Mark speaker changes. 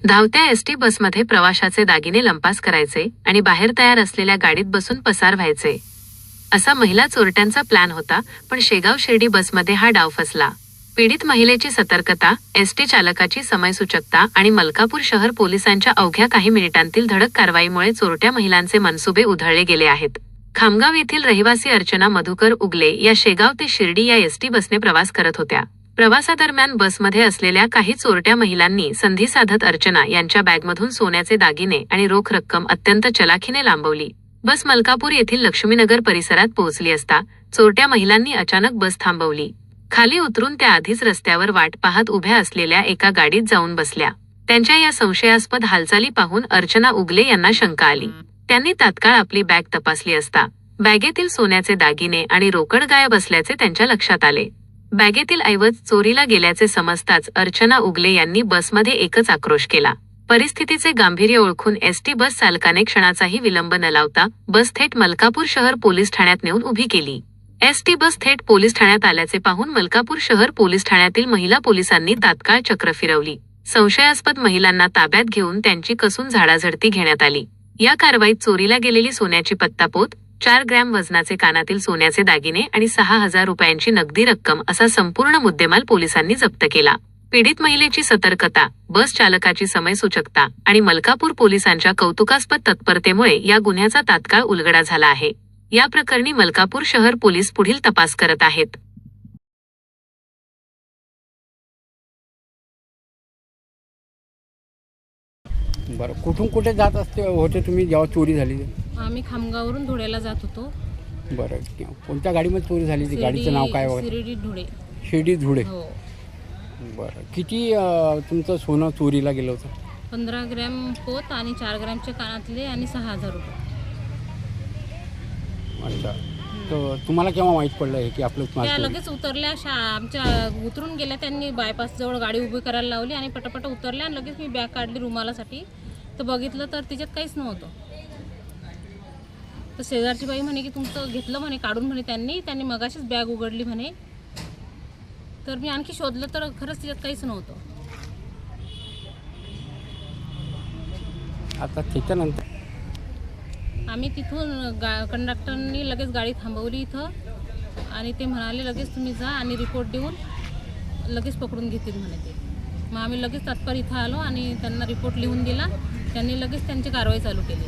Speaker 1: धावत्या एसटी बसमध्ये प्रवाशाचे दागिने लंपास करायचे आणि बाहेर तयार असलेल्या गाडीत बसून पसार व्हायचे असा महिला चोरट्यांचा प्लॅन होता, पण शेगाव शिर्डी बसमध्ये हा डाव फसला. पीडित महिलेची सतर्कता, एसटी चालकाची समयसूचकता आणि मलकापूर शहर पोलिसांच्या अवघ्या काही मिनिटांतील धडक कारवाईमुळे चोरट्या महिलांचे मनसुबे उधळले गेले आहेत. खामगाव येथील रहिवासी अर्चना मधुकर उगले या शेगाव ते शिर्डी या एसटी बसने प्रवास करत होत्या. प्रवासादरम्यान बसमध्ये असलेल्या काही चोरट्या महिलांनी संधी साधत अर्चना यांच्या बॅगमधून सोन्याचे दागिने आणि रोख रक्कम अत्यंत चलाखीने लांबवली. बस मलकापूर येथील लक्ष्मीनगर परिसरात पोहोचली असता चोरट्या महिलांनी अचानक बस थांबवली. खाली उतरून त्या आधीच रस्त्यावर वाट पाहत उभ्या असलेल्या एका गाडीत जाऊन बसल्या. त्यांच्या या संशयास्पद हालचाली पाहून अर्चना उगले यांना शंका आली. त्यांनी तात्काळ आपली बॅग तपासली असता बॅगेतील सोन्याचे दागिने आणि रोकड गायब असल्याचे त्यांच्या लक्षात आले. बॅगेतील ऐवज चोरीला गेल्याचे समजताच अर्चना उगले यांनी बसमध्ये एकच आक्रोश केला. परिस्थितीचे गांभीर्य ओळखून एसटी बस चालकाने क्षणाचाही विलंब न लावता बस थेट मलकापूर शहर पोलीस ठाण्यात नेऊन उभी केली. एसटी बस थेट पोलीस ठाण्यात आल्याचे पाहून मलकापूर शहर पोलीस ठाण्यातील महिला पोलिसांनी तात्काळ चक्र फिरवली. संशयास्पद महिलांना ताब्यात घेऊन त्यांची कसून झाडाझडती घेण्यात आली. या कारवाईत चोरीला गेलेली सोन्याची पत्तापोत, 4 ग्रॅम वजनाचे कानातील सोन्याचे दागिने आणि 6,000 रुपयांची नगदी रक्कम असा संपूर्ण मुद्देमाल पोलिसांनी जप्त केला. पीडित महिलेची सतर्कता, बस चालकाची समयसूचकता आणि मलकापूर पोलिसांच्या कौतुकास्पद तत्परतेमुळे या गुन्ह्याचा तात्काळ उलगडा झाला आहे. या प्रकरणी मलकापूर शहर पोलीस पुढील तपास करत आहेत.
Speaker 2: बरं, कुठून कुठे जात होते तुम्ही जेव्हा चोरी झाली?
Speaker 3: आम्ही खामगाववरून धुळ्याला जात होतो.
Speaker 2: बरं, कोणत्या गाडीमध्ये चोरी झाली? ती गाडीचं नाव काय वगैरे?
Speaker 3: शिर्डी धुळे.
Speaker 2: शिर्डी धुळे.
Speaker 3: हो.
Speaker 2: बरं, किती तुमचं सोनं चोरीला गेलं होतं?
Speaker 3: 15 ग्रॅम पोत आणि 4 ग्रॅमचे कानातले आणि 6,000 रुपये.
Speaker 2: अच्छा, तर तुम्हाला केव्हा माहीत पडलं हे की आपलं
Speaker 3: त्या लगेच उतरल्या, आमच्या उतरून गेल्या. त्यांनी बायपास जवळ गाडी उभी करायला लावली आणि पटापट उतरल्या आणि लगेच मी बॅग काढली रुमालासाठी. तर बघितलं तर तिच्यात काहीच नव्हतं. तर शेजारची बाई म्हणे की तुमचं घेतलं म्हणे काढून म्हणे. त्यांनी मगाशीच बॅग उघडली म्हणे. तर मी आणखी शोधलं तर खरंच तिच्यात काहीच नव्हतं.
Speaker 2: आता त्याच्यानंतर
Speaker 3: आम्ही तिथून कंडक्टरनी लगेच गाडी थांबवली इथं आणि ते म्हणाले लगेच तुम्ही जा आणि रिपोर्ट देऊन लगेच पकडून घेतील म्हणे ते. मग आम्ही लगेच तात्काळ इथं आलो आणि त्यांना रिपोर्ट लिहून दिला. त्यांनी लगेच त्यांची कारवाई चालू केली.